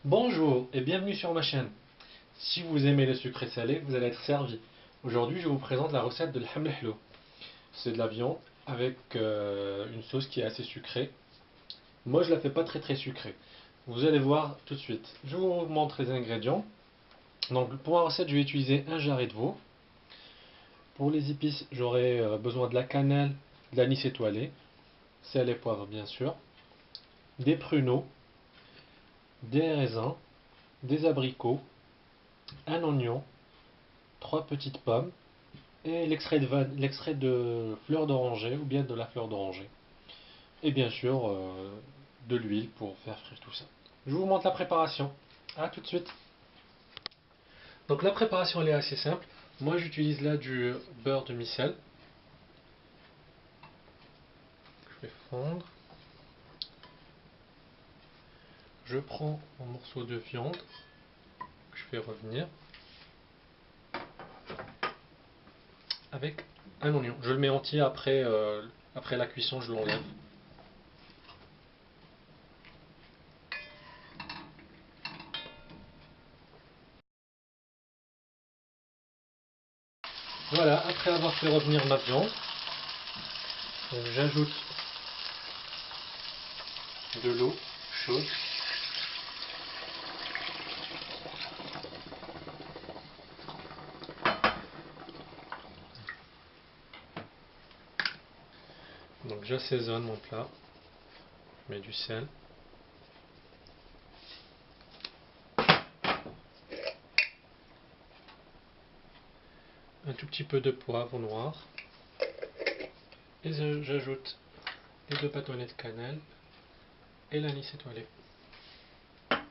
Bonjour et bienvenue sur ma chaîne. Si vous aimez le sucré salé, vous allez être servi. Aujourd'hui, je vous présente la recette de l'hamlehlo. C'est de la viande avec une sauce qui est assez sucrée. Moi, je la fais pas très sucrée. Vous allez voir tout de suite. Je vous montre les ingrédients. Donc, pour la recette, je vais utiliser un jarret de veau. Pour les épices, j'aurai besoin de la cannelle, de l'anis étoilé, sel et poivre bien sûr, des pruneaux, des raisins, des abricots, un oignon, 3 petites pommes et l'extrait de fleur d'oranger ou bien de la fleur d'oranger. Et bien sûr, de l'huile pour faire frire tout ça. Je vous montre la préparation. A tout de suite. Donc la préparation elle est assez simple. Moi j'utilise là du beurre de micelle. Je vais fondre. Je prends un morceau de viande que je fais revenir avec un oignon. Je le mets entier après la cuisson, je l'enlève. Voilà, après avoir fait revenir ma viande, j'ajoute de l'eau chaude. Donc j'assaisonne mon plat. Je mets du sel. Un tout petit peu de poivre noir. Et j'ajoute les 2 bâtonnets de cannelle et l'anis étoilé. Voilà.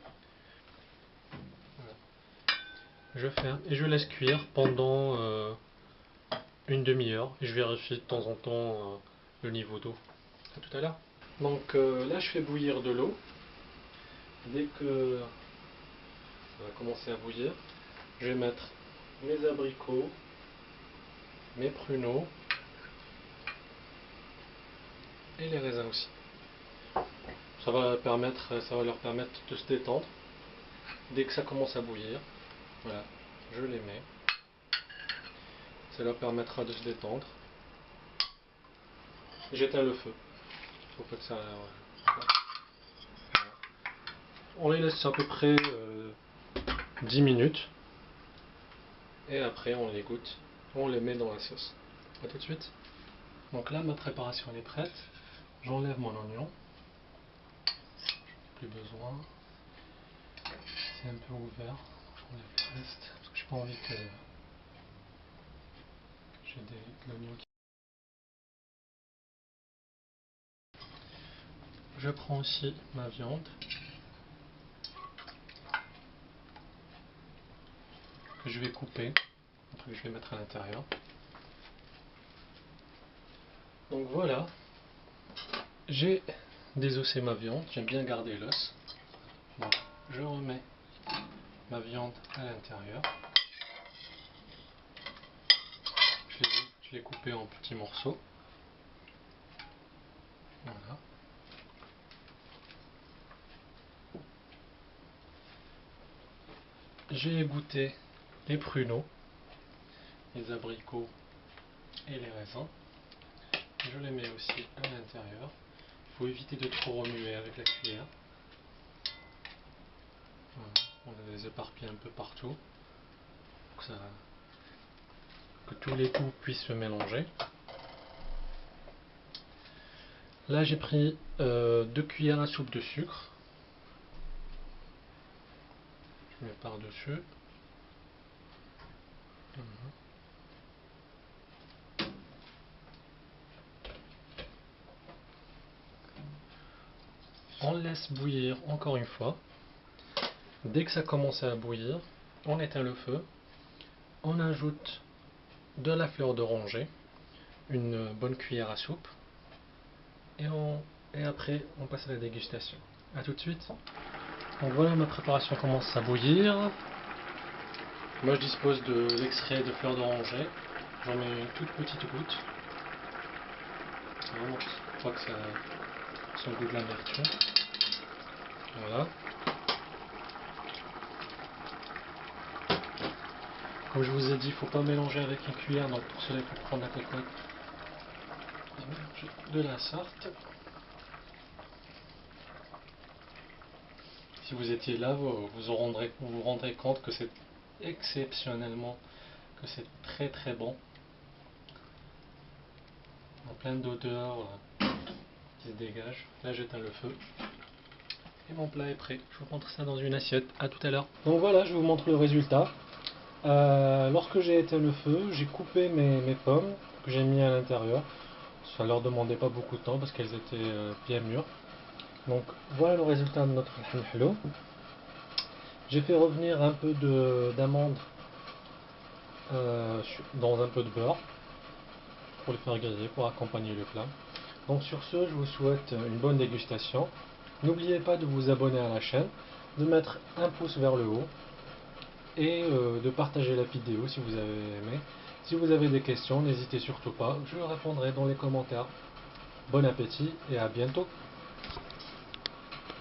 Je ferme et je laisse cuire pendant une demi-heure. Et je vérifie de temps en temps le niveau d'eau. À tout à l'heure. Donc là je fais bouillir de l'eau. Dès que ça va commencer à bouillir, je vais mettre mes abricots, mes pruneaux et les raisins aussi. Ça va leur permettre de se détendre. Dès que ça commence à bouillir, voilà, je les mets. Ça leur permettra de se détendre. J'éteins le feu. Faut pas que ça. Voilà. On les laisse à peu près 10 minutes. Et après on les goûte. On les met dans la sauce. A tout de suite. Donc là ma préparation est prête. J'enlève mon oignon. Plus besoin. C'est un peu ouvert. J'enlève le reste. Parce que j'ai pas envie que j'ai de l'oignon qui. Je prends aussi ma viande. Que je vais couper. Après je vais mettre à l'intérieur. Donc voilà. J'ai désossé ma viande. J'aime bien garder l'os. Donc je remets ma viande à l'intérieur. Je l'ai coupé en petits morceaux. Voilà. J'ai égoutté les pruneaux, les abricots et les raisins. Je les mets aussi à l'intérieur. Il faut éviter de trop remuer avec la cuillère. Voilà. On les éparpille un peu partout pour que tous les goûts puissent se mélanger. Là j'ai pris 2 cuillères à soupe de sucre. Je mets par-dessus. On laisse bouillir encore une fois. Dès que ça commence à bouillir, on éteint le feu. On ajoute de la fleur d'oranger, une bonne cuillère à soupe. Et après, on passe à la dégustation. A tout de suite. Donc voilà, ma préparation commence à bouillir. Moi, je dispose de l'extrait de fleur d'oranger. J'en mets une toute petite goutte. Vraiment, je crois que ça sent le goût de l'amertume. Voilà. Comme je vous ai dit, il ne faut pas mélanger avec une cuillère, donc pour cela il faut prendre la cocotte de la sorte. Si vous étiez là, vous rendrez compte que c'est exceptionnellement, que c'est très très bon. Il y a plein d'odeurs qui se dégagent. Là j'éteins le feu. Et mon plat est prêt. Je vous montre ça dans une assiette. À tout à l'heure. Donc voilà, je vous montre le résultat. Lorsque j'ai éteint le feu, j'ai coupé mes pommes que j'ai mis à l'intérieur. Ça leur demandait pas beaucoup de temps parce qu'elles étaient bien mûres. Donc voilà le résultat de notre hallo. J'ai fait revenir un peu d'amandes dans un peu de beurre pour les faire griller, pour accompagner le plat. Donc sur ce, je vous souhaite une bonne dégustation. N'oubliez pas de vous abonner à la chaîne, de mettre un pouce vers le haut et de partager la vidéo si vous avez aimé. Si vous avez des questions, n'hésitez surtout pas, je répondrai dans les commentaires. Bon appétit et à bientôt.